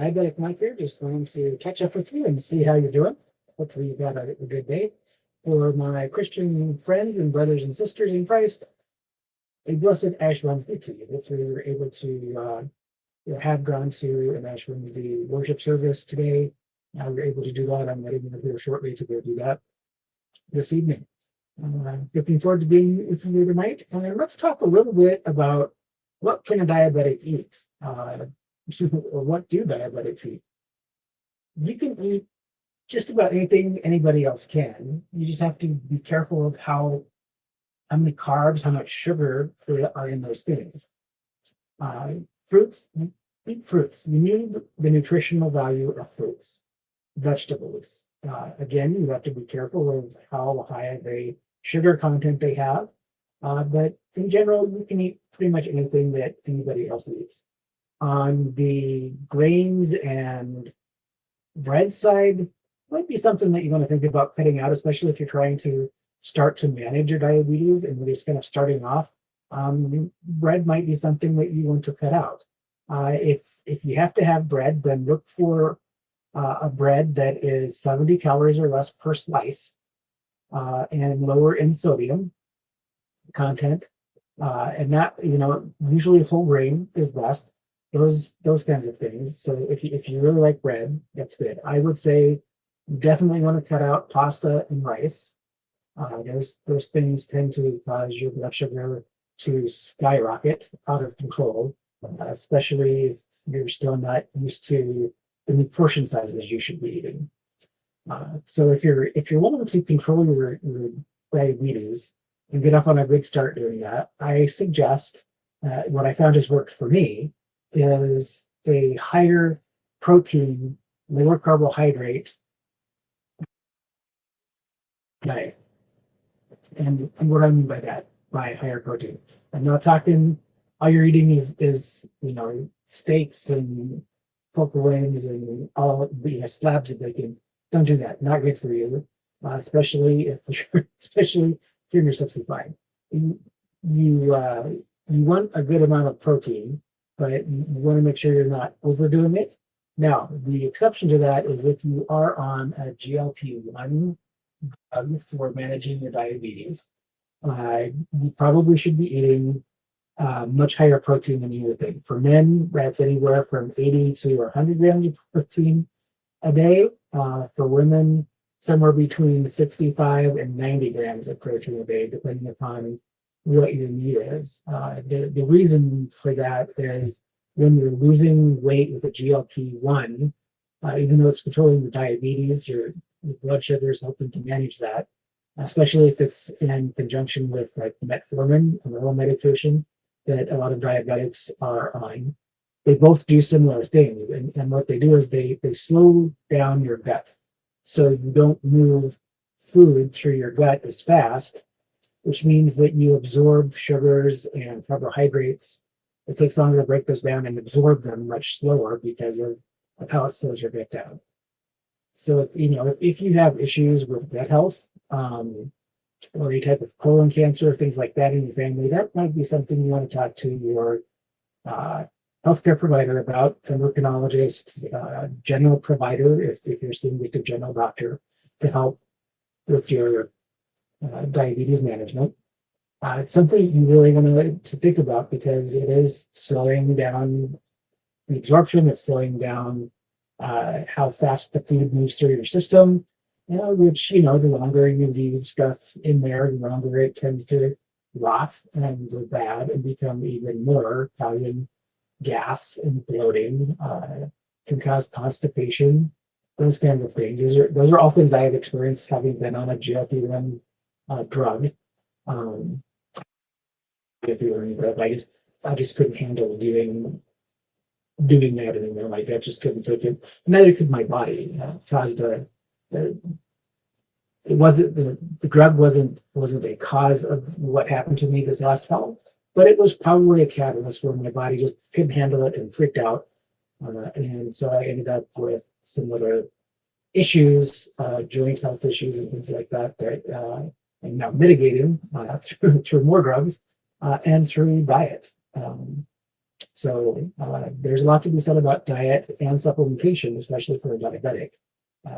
Diabetic Mike here, just wanting to catch up with you and see how you're doing. Hopefully you've had a good day. For my Christian friends and brothers and sisters in Christ, a blessed Ash Wednesday to you. Hopefully you were able to have gone to an Ash Wednesday worship service today. We're able to do that. I'm heading over here shortly to go do that this evening. Looking forward to being with you tonight. And let's talk a little bit about what can a diabetic eat, or what do diabetics eat. You can eat just about anything anybody else can. You just have to be careful of how many carbs, how much sugar are in those things. Fruits, eat fruits. You need the nutritional value of fruits. Vegetables. Again, you have to be careful of how high of a sugar content they have. But in general, you can eat pretty much anything that anybody else eats. On the grains and bread side, might be something that you want to think about cutting out, especially if you're trying to start to manage your diabetes and you're just kind of starting off. Bread might be something that you want to cut out. If you have to have bread, then look for a bread that is 70 calories or less per slice, and lower in sodium content, and not, usually whole grain is best. Those kinds of things. So if you really like bread, that's good. I would say you definitely want to cut out pasta and rice. Those things tend to cause your blood sugar to skyrocket out of control, especially if you're still not used to the new portion sizes you should be eating. So if you're wanting to control your diabetes and get off on a good start doing that, I suggest what I found has worked for me is a higher protein, lower carbohydrate diet. And what I mean by that, by higher protein, I'm not talking all you're eating is steaks and pork loins and all slabs of bacon. Don't do that. Not good for you, especially if you're 65. You want a good amount of protein, but you want to make sure you're not overdoing it. Now, the exception to that is if you are on a GLP-1 for managing your diabetes, you probably should be eating much higher protein than you would think. For men, that's anywhere from 80 to 100 grams of protein a day. For women, somewhere between 65 and 90 grams of protein a day, depending upon what your need is. The reason for that is when you're losing weight with a GLP-1, even though it's controlling your diabetes, your blood sugar is helping to manage that, especially if it's in conjunction with like metformin, an oral medication that a lot of diabetics are on. They both do similar things. And what they do is they slow down your gut so you don't move food through your gut as fast, which means that you absorb sugars and carbohydrates. It takes longer to break those down and absorb them much slower because of how it slows your gut down. So if you have issues with gut health, or any type of colon cancer, things like that in your family, that might be something you want to talk to your healthcare provider about, endocrinologist, general provider, if you're seeing with a general doctor, to help with your diabetes management. It's something you really want to think about because it is slowing down the absorption, it's slowing down how fast the food moves through your system, which, the longer you leave stuff in there, the longer it tends to rot and go bad and become even more, causing gas and bloating, can cause constipation, those kinds of things. Those are all things I have experienced having been on a GLP-1 drug. I just couldn't handle doing that anymore. My gut just couldn't take it. Neither could my body. It wasn't the drug wasn't a cause of what happened to me this last fall, but it was probably a catalyst where my body just couldn't handle it and freaked out, and so I ended up with some other issues, joint health issues and things like that I'm now mitigating through more drugs and through diet. So there's a lot to be said about diet and supplementation, especially for a diabetic.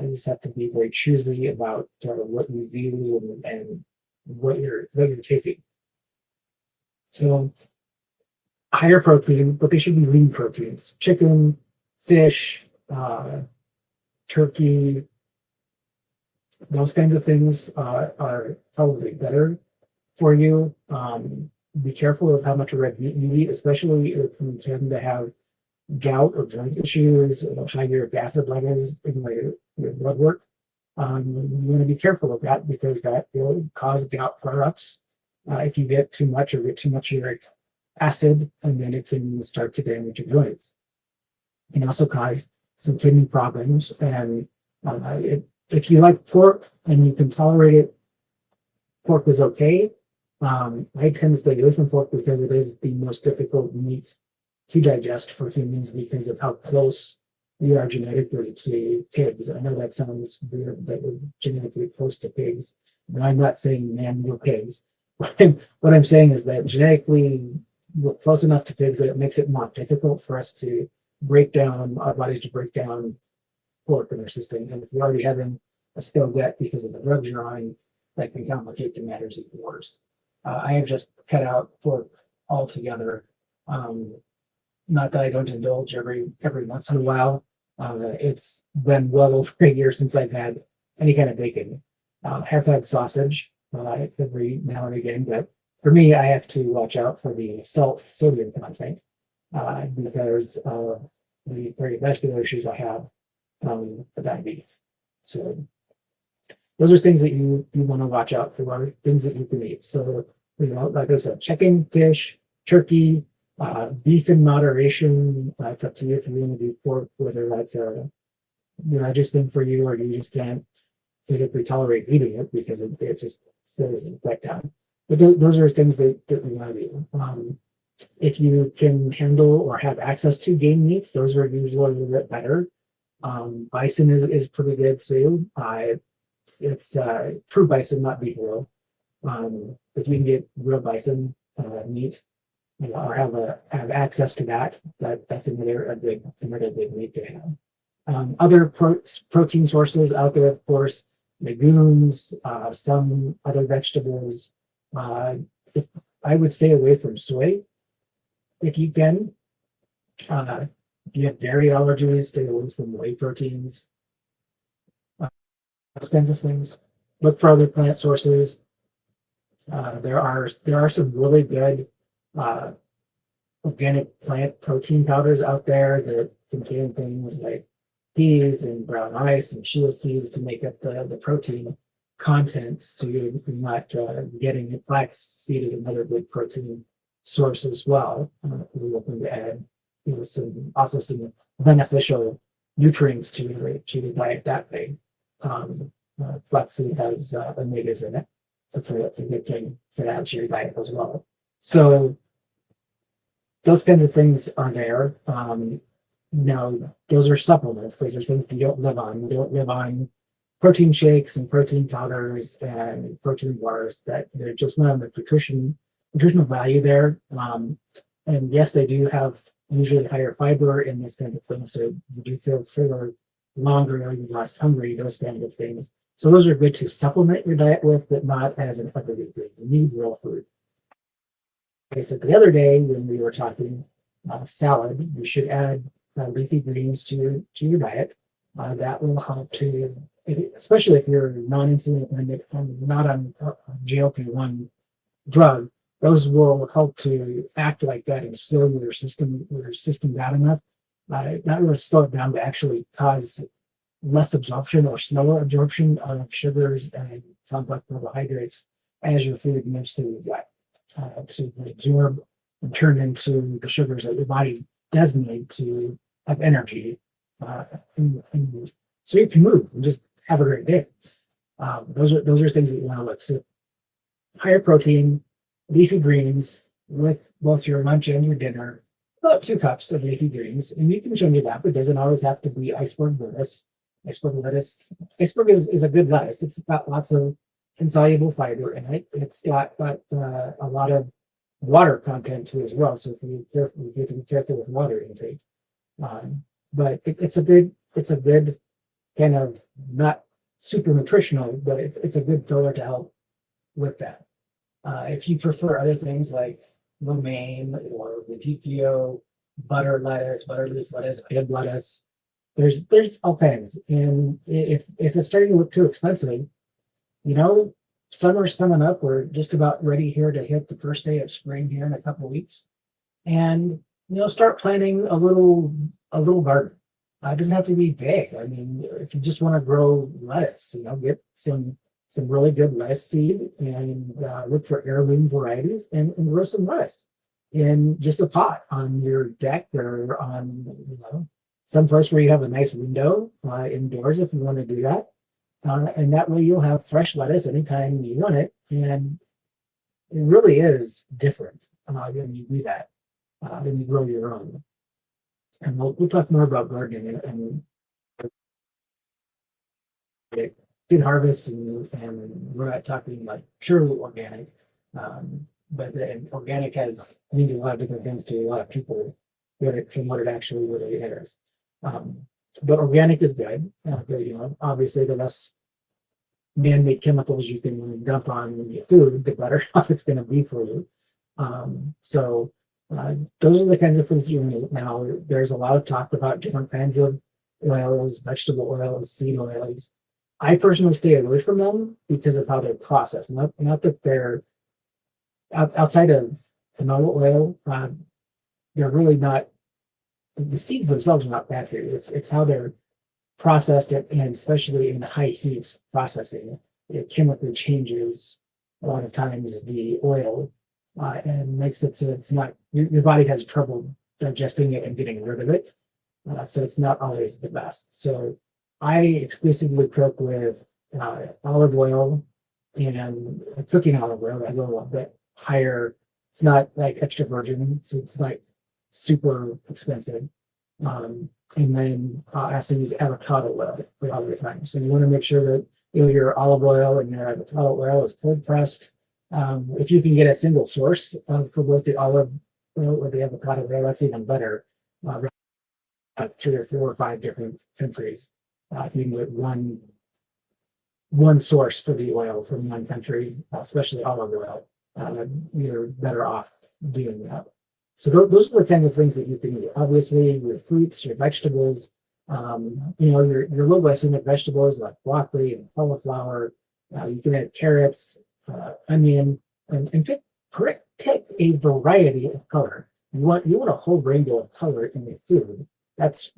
You just have to be very choosy about what you use and what you're taking. So higher protein, but they should be lean proteins: chicken, fish, turkey. Those kinds of things are probably better for you. Be careful of how much red meat you eat, especially if you tend to have gout or joint issues, high uric acid levels in your blood work. You want to be careful of that because that will cause gout flare-ups if you get too much or get too much uric acid, and then it can start to damage your joints. It can also cause some kidney problems. And if you like pork and you can tolerate it, pork is okay. I tend to stay away from pork because it is the most difficult meat to digest for humans because of how close we are genetically to pigs. I know that sounds weird that we're genetically close to pigs, but I'm not saying man, we're pigs. What I'm saying is that genetically we're close enough to pigs that it makes it more difficult for us to break down our bodies to break down pork in our system. And if you're already having a stale gut because of the drugs you're on, that can complicate the matters even worse. I have just cut out pork altogether. Not that I don't indulge every once in a while. It's been well over a year since I've had any kind of bacon. Have had sausage every now and again, but for me, I have to watch out for the sodium content because of the cardiovascular issues I have from the diabetes. So those are things that you want to watch out for, things that you can eat. So, like I said, chicken, fish, turkey, beef in moderation. It's up to you if you want to do pork, whether that's a just thing for you or you just can't physically tolerate eating it because it just slows the effect down. But those are things that we want to do. If you can handle or have access to game meats, those are usually a little bit better. Bison is pretty good too. It's true bison, not beef roll. If you can get real bison meat, or have access to that's another big meat to have. Other protein sources out there, of course, legumes, some other vegetables. If I would stay away from soy if you can. If you have dairy allergies, stay away from whey proteins. Those kinds of things. Look for other plant sources. There are some really good organic plant protein powders out there that contain things like peas and brown rice and chia seeds to make up the protein content. So you're not getting it. Flax seed is another good protein source as well. We're looking to add some beneficial nutrients to your diet that way. Flaxseed has omegas in it, so it's a good thing to add to your diet as well. So those kinds of things are there. Now, those are supplements. Those are things you don't live on. You don't live on protein shakes and protein powders and protein bars. That they're just not enough nutritional value there. And yes, they do have usually higher fiber in this kind of thing, so you do feel fuller longer, or you're less hungry, those kinds of things. So those are good to supplement your diet with, but not as an everyday thing. You need real food. I said the other day when we were talking salad, you should add leafy greens to your diet. That will help to, especially if you're non-insulin dependent and not on GLP-1 drug, those will help to act like that and slow your system down enough. Not really slow it down, but actually cause less absorption or slower absorption of sugars and complex carbohydrates as your food moves through your gut to absorb and turn into the sugars that your body does need to have energy. And so you can move and just have a great day. Those are things that you want to look. So higher protein, leafy greens with both your lunch and your dinner, about 2 cups of leafy greens. And you can change it up. It doesn't always have to be iceberg lettuce. Iceberg is a good lettuce. It's got lots of insoluble fiber in it. It's got a lot of water content too as well. So if you careful, you have to be careful with water intake. But it's a good kind of not super nutritional, but it's a good filler to help with that. If you prefer other things like romaine or radicchio, butter lettuce, butter leaf lettuce, pig lettuce, there's all kinds. And if it's starting to look too expensive, you know, summer's coming up. We're just about ready here to hit the first day of spring here in a couple of weeks, and start planting a little garden. It doesn't have to be big. I mean, if you just want to grow lettuce, get some really good lettuce seed and look for heirloom varieties and grow some lettuce in just a pot on your deck or on some place where you have a nice window indoors if you want to do that. And that way you'll have fresh lettuce anytime you want it, and it really is different when you do that, when you grow your own. And we'll talk more about gardening and good harvests, and we're not talking like purely organic, but organic means a lot of different things to a lot of people from what it actually really is. Um, but organic is good. Obviously, the less man-made chemicals you can dump on your food, the better off it's going to be for you. So those are the kinds of foods you need. Now, there's a lot of talk about different kinds of oils, vegetable oils, seed oils. I personally stay away from them because of how they're processed. Not that they're outside of canola oil, they're really not. The seeds themselves are not bad for you. It's how they're processed it, and especially in high heat processing, it chemically changes a lot of times the oil and makes it so it's not your body has trouble digesting it and getting rid of it. So it's not always the best. So I exclusively cook with olive oil, and cooking olive oil has a little bit higher. It's not like extra virgin, so it's not super expensive. And then I also use avocado oil a lot of the time. So you want to make sure that your olive oil and your avocado oil is cold pressed. If you can get a single source for both the olive oil or the avocado oil, that's even better. 3 or 4 or 5 different countries. If you can get one source for the oil from one country, especially olive oil, you're better off doing that. So those are the kinds of things that you can eat. Obviously, your fruits, your vegetables, your low glycemic vegetables like broccoli and cauliflower. You can add carrots, onion, and pick a variety of color. You want a whole rainbow of color in your food. That's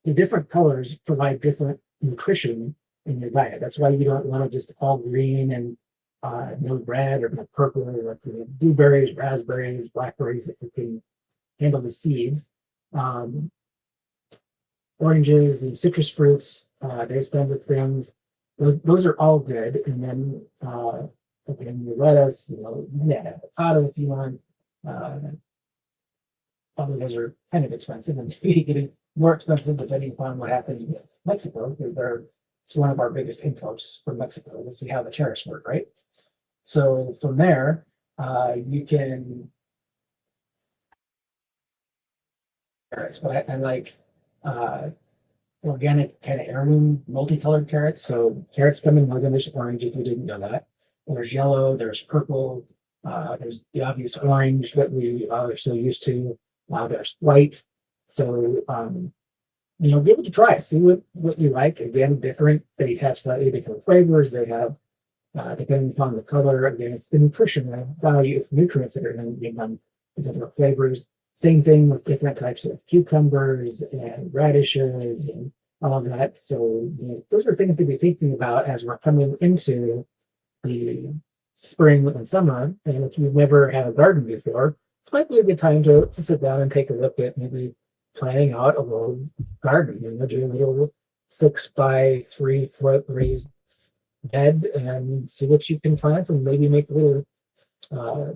the different colors provide different nutrition in your diet. That's why you don't want to just all green and no red or no purple, or blueberries, raspberries, blackberries, if you can handle the seeds. Oranges and citrus fruits, those kinds of things. Those are all good. And then again, your lettuce, you can add avocado if you want. Although those are kind of expensive and maybe getting more expensive depending upon what happens with Mexico, because it's one of our biggest imports from Mexico. Let's see how the tariffs work, right? So from there, you can carrots, but I like organic kind of heirloom multicolored carrots. So carrots come in more than just orange, if you didn't know that. There's yellow, there's purple, there's the obvious orange that we are so used to. There's white. So give it a try. See what you like. Again, different. They have slightly different flavors. They have depending upon the color. Again, it's the nutrition value, it's nutrients that are going to give them the different flavors. Same thing with different types of cucumbers and radishes and all of that. So those are things to be thinking about as we're coming into the spring and summer. And if you've never had a garden before, this might be a good time to sit down and take a look at maybe planning out a little garden. Doing a little 6 by 3 foot raised bed and see what you can plant, and maybe make a little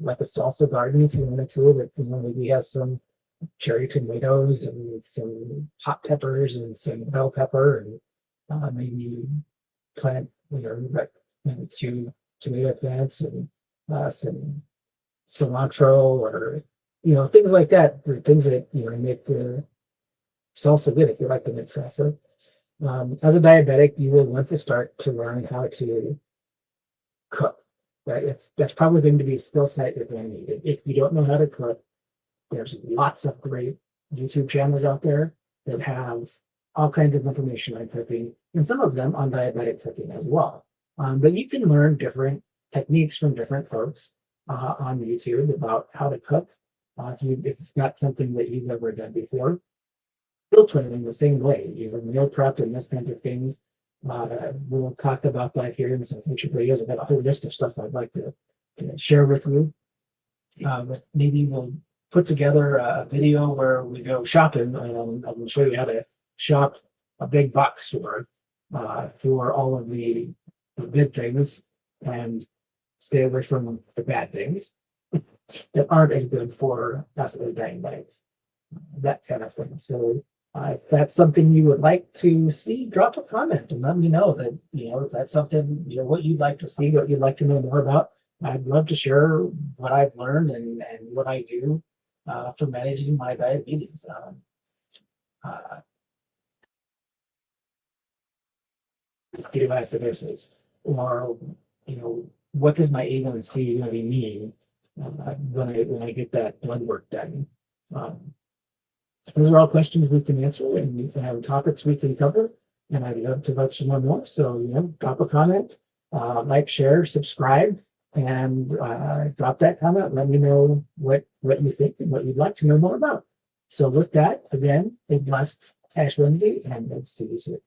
like a salsa garden if you wanted to, that maybe has some cherry tomatoes and some hot peppers and some bell pepper, and maybe plant like maybe 2 tomato plants and some cilantro or things like that. The things that make the salsa good if you like to make salsa. As a diabetic, you will want to start to learn how to cook. Right? That's probably going to be a skill set you're going to need. If you don't know how to cook, there's lots of great YouTube channels out there that have all kinds of information on cooking, and some of them on diabetic cooking as well. But you can learn different techniques from different folks on YouTube about how to cook. If it's not something that you've ever done before, meal planning the same way. Meal prep and those kinds of things. We'll talk about that here in some future videos. I've got a whole list of stuff I'd like to share with you. But maybe we'll put together a video where we go shopping, and I'm going to show you how to shop a big box store for all of the good things and stay away from the bad things that aren't as good for us as diabetics, that kind of thing. So if that's something you would like to see, drop a comment and let me know that, if that's something, what you'd like to see, what you'd like to know more about. I'd love to share what I've learned and what I do for managing my diabetes. Ketoacidosis, or what does my A1C really mean when I get that blood work done? Those are all questions we can answer and topics we can cover, and I'd love to let you know more. So drop a comment, like, share, subscribe, and drop that comment. Let me know what you think and what you'd like to know more about. So with that, again, a blessed Ash Wednesday, and let's see you soon.